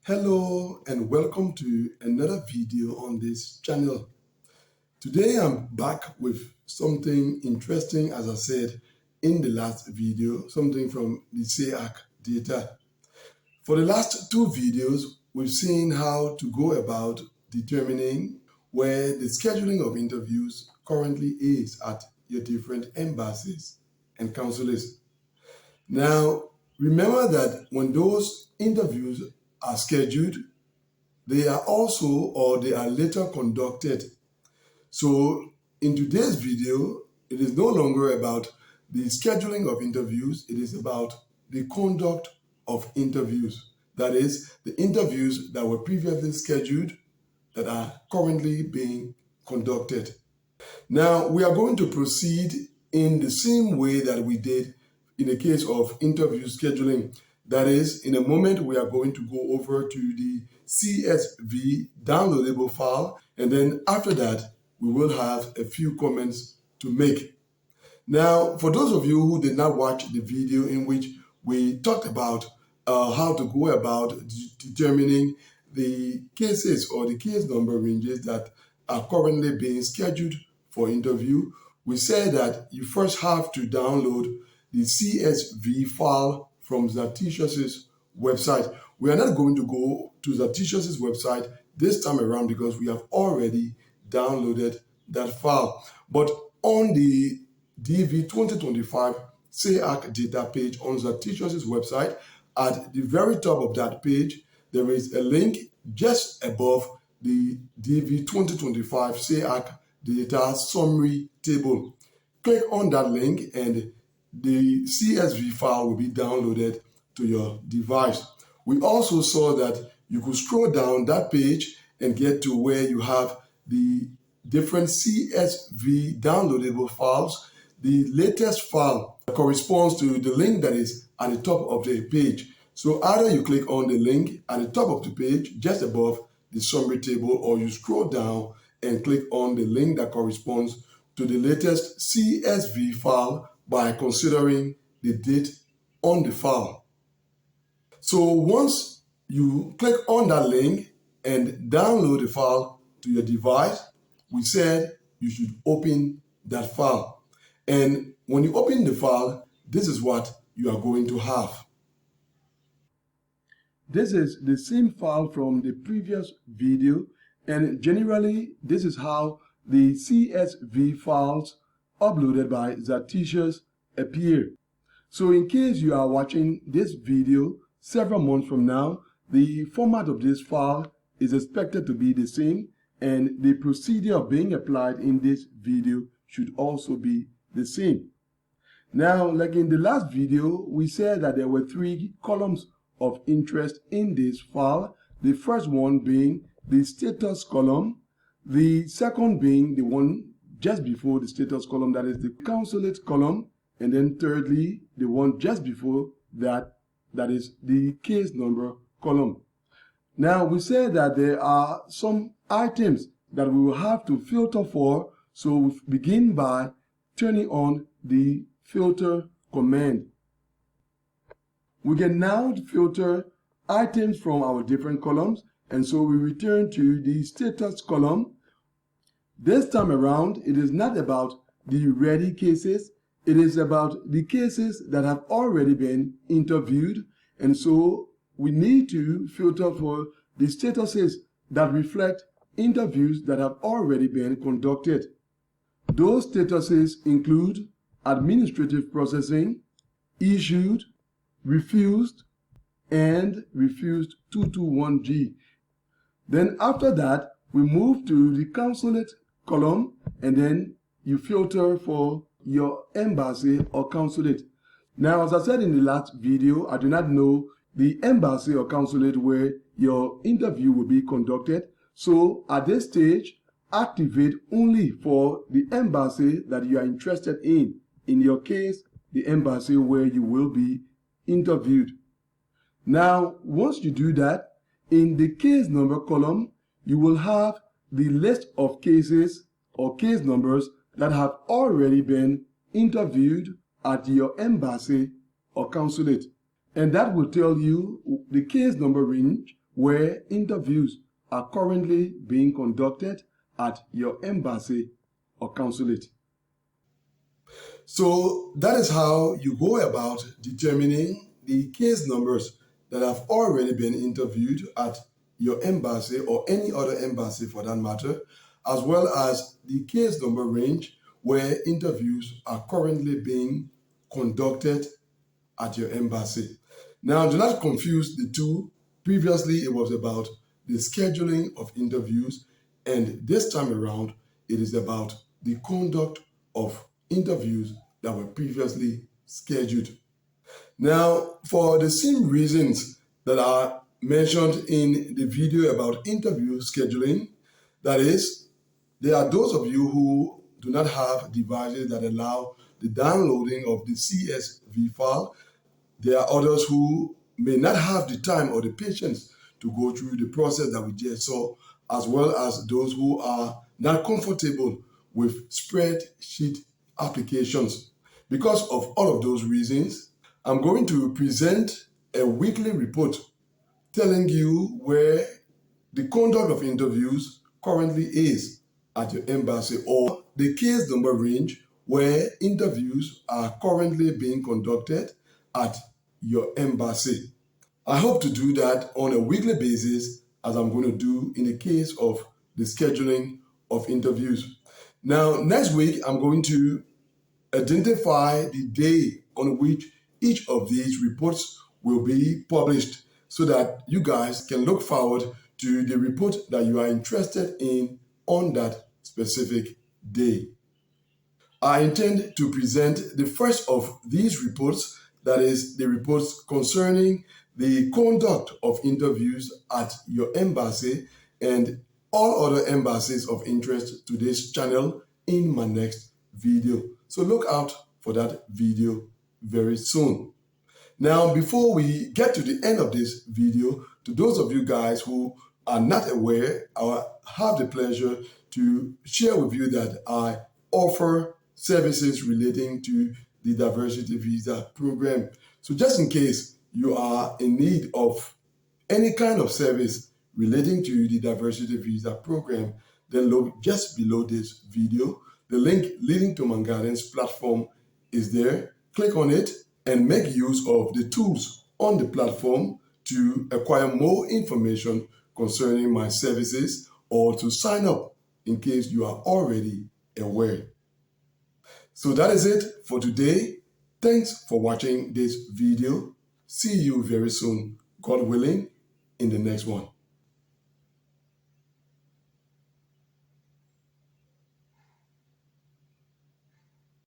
Hello and welcome to another video on this channel. Today I'm back with something interesting, as I said in the last video, something from the CEAC data. For the last two videos, we've seen how to go about determining where the scheduling of interviews currently is at your different embassies and consulates. Now, remember that when those interviews are scheduled, they are also or they are later conducted. So in today's video, it is no longer about the scheduling of interviews, it is about the conduct of interviews. That is, the interviews that were previously scheduled that are currently being conducted. Now, we are going to proceed in the same way that we did in the case of interview scheduling. That is, in a moment, we are going to go over to the CSV downloadable file, and then after that, we will have a few comments to make. Now, for those of you who did not watch the video in which we talked about how to go about determining the cases or the case number ranges that are currently being scheduled for interview, we said that you first have to download the CSV file from Zaticious' website. We are not going to go to Zaticious' website this time around because we have already downloaded that file. But on the DV 2025 CEAC data page on Zaticious' website, at the very top of that page, there is a link just above the DV 2025 CEAC data summary table. Click on that link and the CSV file will be downloaded to your device. We also saw that you could scroll down that page and get to where you have the different CSV downloadable files. The latest file corresponds to the link that is at the top of the page. So either you click on the link at the top of the page, just above the summary table, or you scroll down and click on the link that corresponds to the latest CSV file by considering the date on the file. So once you click on that link and download the file to your device, we said you should open that file. And when you open the file, this is what you are going to have. This is the same file from the previous video, and generally this is how the CSV files uploaded by Zaticious appear. So in case you are watching this video several months from now, the format of this file is expected to be the same, and the procedure of being applied in this video should also be the same. Now, like in the last video, we said that there were three columns of interest in this file. The first one being the status column, the second being the one just before the status column, that is the consulate column, and then thirdly, the one just before that, that is the case number column. Now, we said that there are some items that we will have to filter for, so we begin by turning on the filter command. We can now filter items from our different columns, and so we return to the status column. This time around, it is not about the ready cases, it is about the cases that have already been interviewed, and so we need to filter for the statuses that reflect interviews that have already been conducted. Those statuses include administrative processing, issued, refused, and refused 221G. Then after that, we move to the consulate column, and then you filter for your embassy or consulate. Now, as I said in the last video, I do not know the embassy or consulate where your interview will be conducted. So at this stage, activate only for the embassy that you are interested in. In your case, the embassy where you will be interviewed. Now, once you do that, in the case number column, you will have the list of cases or case numbers that have already been interviewed at your embassy or consulate. And that will tell you the case number range where interviews are currently being conducted at your embassy or consulate. So that is how you go about determining the case numbers that have already been interviewed at your embassy or any other embassy for that matter, as well as the case number range where interviews are currently being conducted at your embassy. Now, do not confuse the two. Previously, it was about the scheduling of interviews, and this time around, it is about the conduct of interviews that were previously scheduled. Now, for the same reasons that are mentioned in the video about interview scheduling, that is, there are those of you who do not have devices that allow the downloading of the CSV file. There are others who may not have the time or the patience to go through the process that we just saw, as well as those who are not comfortable with spreadsheet applications. Because of all of those reasons, I'm going to present a weekly report telling you where the conduct of interviews currently is at your embassy, or the case number range where interviews are currently being conducted at your embassy. I hope to do that on a weekly basis, as I'm going to do in the case of the scheduling of interviews. Now, next week, I'm going to identify the day on which each of these reports will be published so that you guys can look forward to the report that you are interested in on that specific day. I intend to present the first of these reports, that is the reports concerning the conduct of interviews at your embassy and all other embassies of interest to this channel, in my next video. So look out for that video very soon. Now, before we get to the end of this video, to those of you guys who are not aware, I have the pleasure to share with you that I offer services relating to the diversity visa program. So just in case you are in need of any kind of service relating to the diversity visa program, then look just below this video. The link leading to Mangaren's platform is there. Click on it and make use of the tools on the platform to acquire more information concerning my services or to sign up in case you are already aware. So that is it for today. Thanks for watching this video. See you very soon, God willing, in the next one.